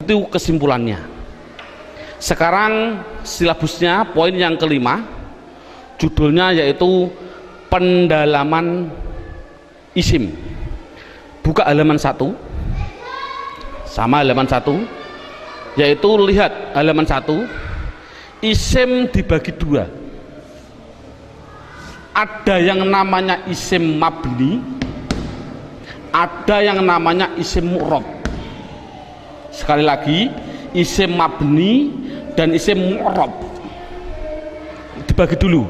Itu kesimpulannya. Sekarang silabusnya poin yang kelima, judulnya yaitu pendalaman isim. Buka halaman 1 sama halaman 1, yaitu lihat halaman 1, isim dibagi 2. Ada yang namanya isim mabni, ada yang namanya isim mu'rab. Sekali lagi, isim mabni dan isim mu'rab dibagi dulu.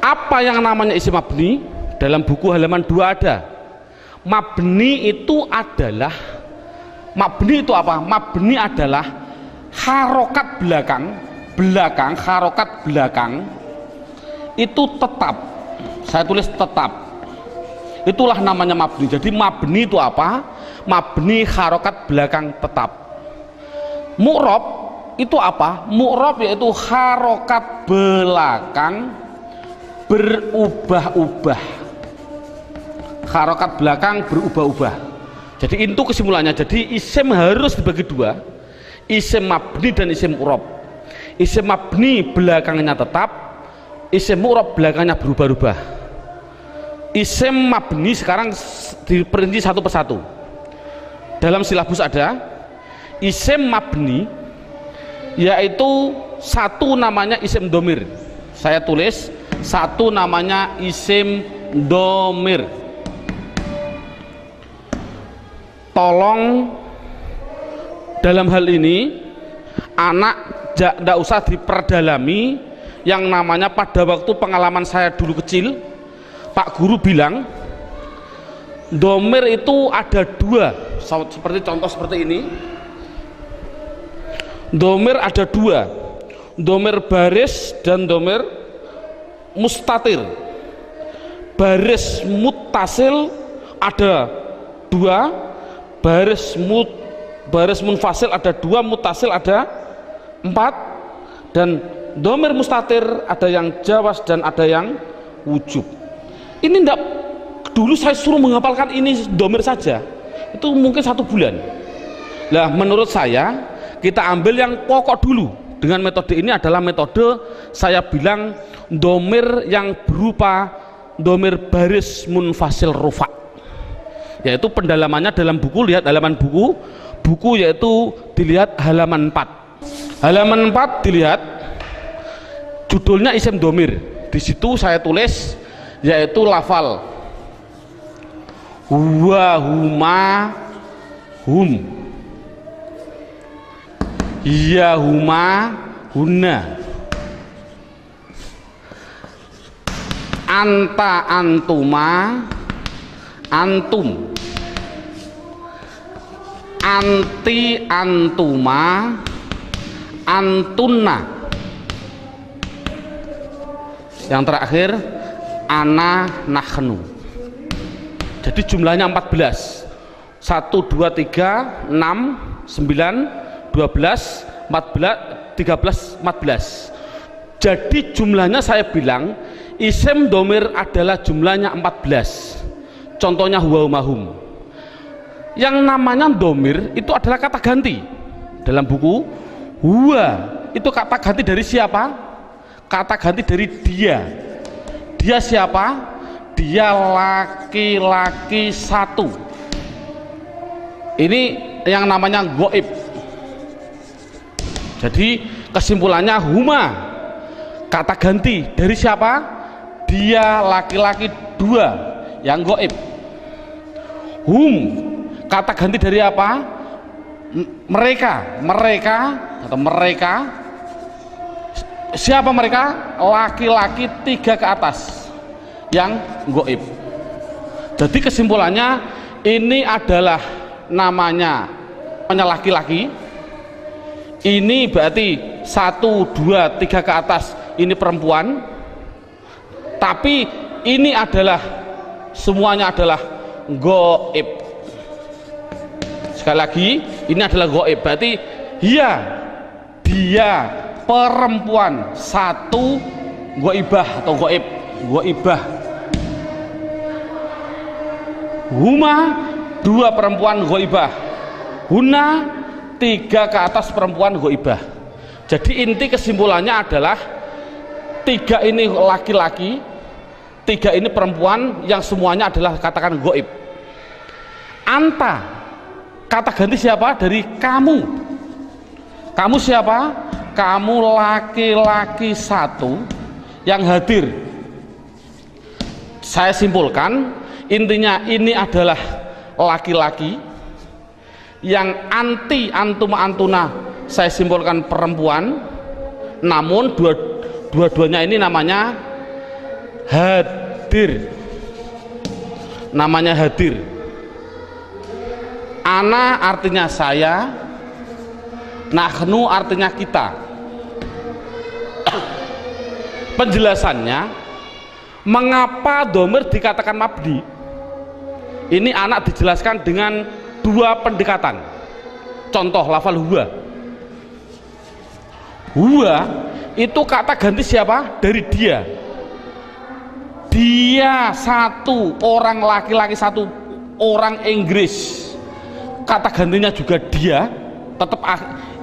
Apa yang namanya isim mabni? Dalam buku halaman 2 ada. Mabni itu adalah, mabni itu apa? Mabni adalah harokat belakang, harokat belakang itu tetap. Saya tulis tetap. Itulah namanya mabni. Jadi mabni itu apa? Mabni harokat belakang tetap. Mu'rab itu apa? Mu'rab yaitu harokat belakang berubah-ubah. Harokat belakang berubah-ubah. Jadi itu kesimpulannya. Jadi isim harus dibagi 2, isim mabni dan isim mu'rab. Isim mabni belakangnya tetap, isim mu'rab belakangnya berubah-ubah. Isim mabni sekarang diperinci satu persatu. Dalam silabus ada isim mabni, yaitu satu namanya isim domir. Saya tulis satu namanya isim domir. Tolong dalam hal ini anak tidak usah diperdalami. Yang namanya pada waktu pengalaman saya dulu kecil, Pak Guru bilang domir itu ada 2, seperti contoh seperti ini. Domir ada 2, domir baris dan domir mustatir. Baris muttasil ada 2, baris munfasil ada 2, muttasil ada 4, dan domir mustatir ada yang jawas dan ada yang wujub. Ini enggak, dulu saya suruh menghafalkan ini domir saja itu mungkin 1 bulan. Lah menurut saya kita ambil yang pokok dulu. Dengan metode ini adalah metode saya bilang domir yang berupa domir baris munfasil rufa, yaitu pendalamannya dalam buku. Lihat halaman buku yaitu dilihat halaman 4. Halaman 4 dilihat judulnya isim domir. Di situ saya tulis yaitu lafal huwa, huma, hum, ya, huma, hunna, anta, antuma, antum, anti, antuma, antunna. Yang terakhir ana, nahnu. Jadi jumlahnya 14. 1, 2, 3, 6, 9, 12, 14, 13, 14. Jadi jumlahnya saya bilang isim domir adalah jumlahnya 14. Contohnya huwa, mahum. Yang namanya domir itu adalah kata ganti. Dalam buku huwa itu kata ganti dari siapa? Kata ganti dari dia. Dia siapa? Dia laki-laki 1. Ini yang namanya goib. Jadi kesimpulannya huma kata ganti dari siapa? Dia laki-laki 2 yang goib. Hum kata ganti dari apa? Mereka atau mereka. Siapa mereka? Laki-laki 3 ke atas yang goib. Jadi kesimpulannya ini adalah namanya laki-laki. Ini berarti 1, 2, 3 ke atas ini perempuan. Tapi ini adalah semuanya adalah goib. Sekali lagi ini adalah goib. Berarti dia perempuan 1 goibah atau goib, goibah. Huma 2 perempuan goibah, Huna 3 ke atas perempuan ghaibah. Jadi inti kesimpulannya adalah 3 ini laki-laki, 3 ini perempuan yang semuanya adalah katakan ghaib. Anta, kata ganti siapa? Dari kamu. Kamu siapa? Kamu laki-laki 1 yang hadir. Saya simpulkan intinya ini adalah laki-laki yang anti antuma antuna, saya simpulkan perempuan, namun dua-duanya ini namanya hadir. Namanya hadir. Ana artinya saya, nahnu artinya kita. Penjelasannya, mengapa dhamir dikatakan mabni? Ini anak dijelaskan dengan 2 pendekatan. Contoh lafal huwa. Huwa itu kata ganti siapa? Dari dia. Dia 1 orang laki-laki, 1 orang Inggris. Kata gantinya juga dia. Tetap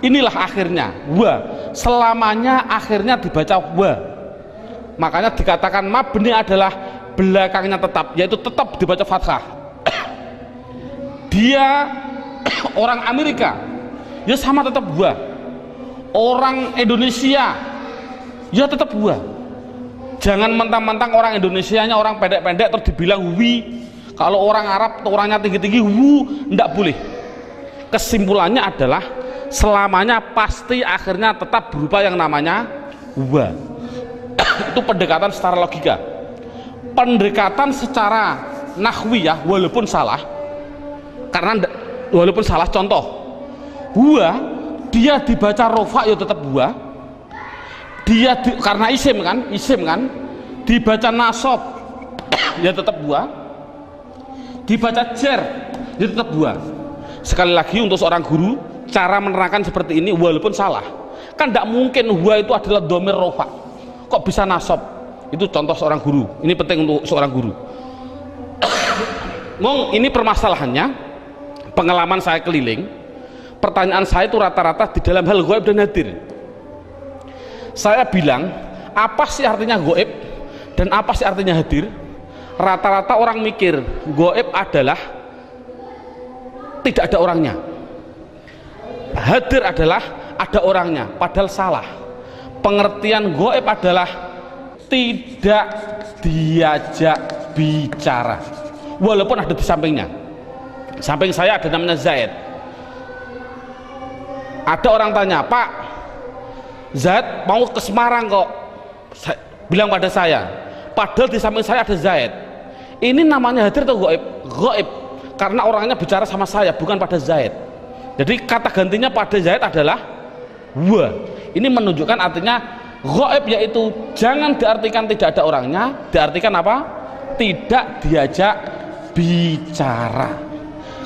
inilah akhirnya wa. Selamanya akhirnya dibaca wa. Makanya dikatakan mabni adalah belakangnya tetap, yaitu tetap dibaca fathah. Dia orang Amerika, ya sama tetap wa. Orang Indonesia, ya tetap wa. Jangan mentang-mentang orang Indonesianya orang pendek-pendek terus dibilang wi. Kalau orang Arab atau orangnya tinggi-tinggi wu, ndak boleh. Kesimpulannya adalah selamanya pasti akhirnya tetap berupa yang namanya wa. Itu pendekatan secara logika. Pendekatan secara nahwiyah walaupun salah, karena walaupun salah, contoh huwa dia dibaca rofa ya tetap huwa. Dia karena isim kan dibaca nasab ya tetap huwa, dibaca jar ya tetap huwa. Sekali lagi untuk seorang guru, cara menerangkan seperti ini walaupun salah, kan tidak mungkin huwa itu adalah dhamir rofa, kok bisa nasab. Itu contoh seorang guru, ini penting untuk seorang guru. Mong, ini permasalahannya, pengalaman saya keliling, pertanyaan saya itu rata-rata di dalam hal ghaib dan hadir. Saya bilang, apa sih artinya ghaib dan apa sih artinya hadir? Rata-rata orang mikir ghaib adalah tidak ada orangnya, hadir adalah ada orangnya, padahal salah. Pengertian ghaib adalah tidak diajak bicara, walaupun ada di sampingnya. Samping saya ada namanya Zaid. Ada orang tanya, Pak Zaid mau ke Semarang kok, bilang pada saya, padahal di samping saya ada Zaid. Ini namanya hadir atau ghaib? Ghaib, karena orangnya bicara sama saya, bukan pada Zaid. Jadi kata gantinya pada Zaid adalah wa. Ini menunjukkan artinya ghaib, yaitu jangan diartikan tidak ada orangnya, diartikan apa? Tidak diajak bicara.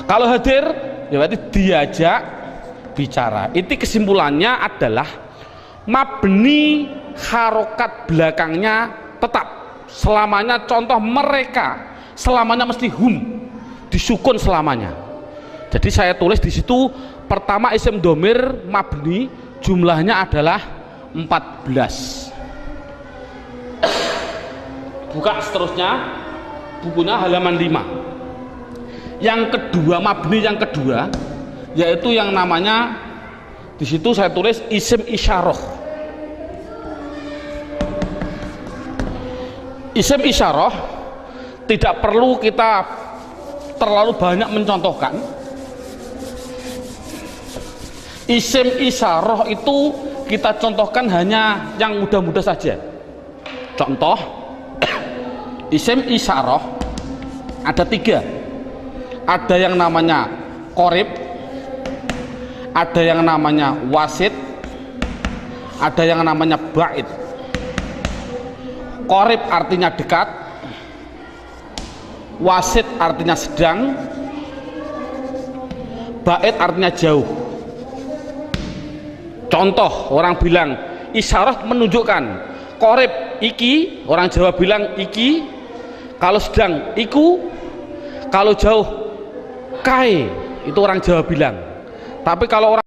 Kalau hadir ya berarti diajak bicara. Itu kesimpulannya adalah mabni harokat belakangnya tetap selamanya. Contoh mereka selamanya mesti hum, disukun selamanya. Jadi saya tulis di situ pertama isim domir mabni jumlahnya adalah 14. Buka seterusnya bukunya halaman 5. Yang kedua, mabni yang kedua yaitu yang namanya di situ saya tulis isim isyarah. Isim isyarah tidak perlu kita terlalu banyak mencontohkan. Isim isyarah itu kita contohkan hanya yang mudah-mudah saja. Contoh isim isyarah ada 3. Ada yang namanya qorib, ada yang namanya wasit, ada yang namanya ba'id. Qorib artinya dekat, wasit artinya sedang, ba'id artinya jauh. Contoh, orang bilang isyarah menunjukkan qorib iki, orang Jawa bilang iki, kalau sedang iku, kalau jauh kai, itu orang Jawa bilang. Tapi kalau orang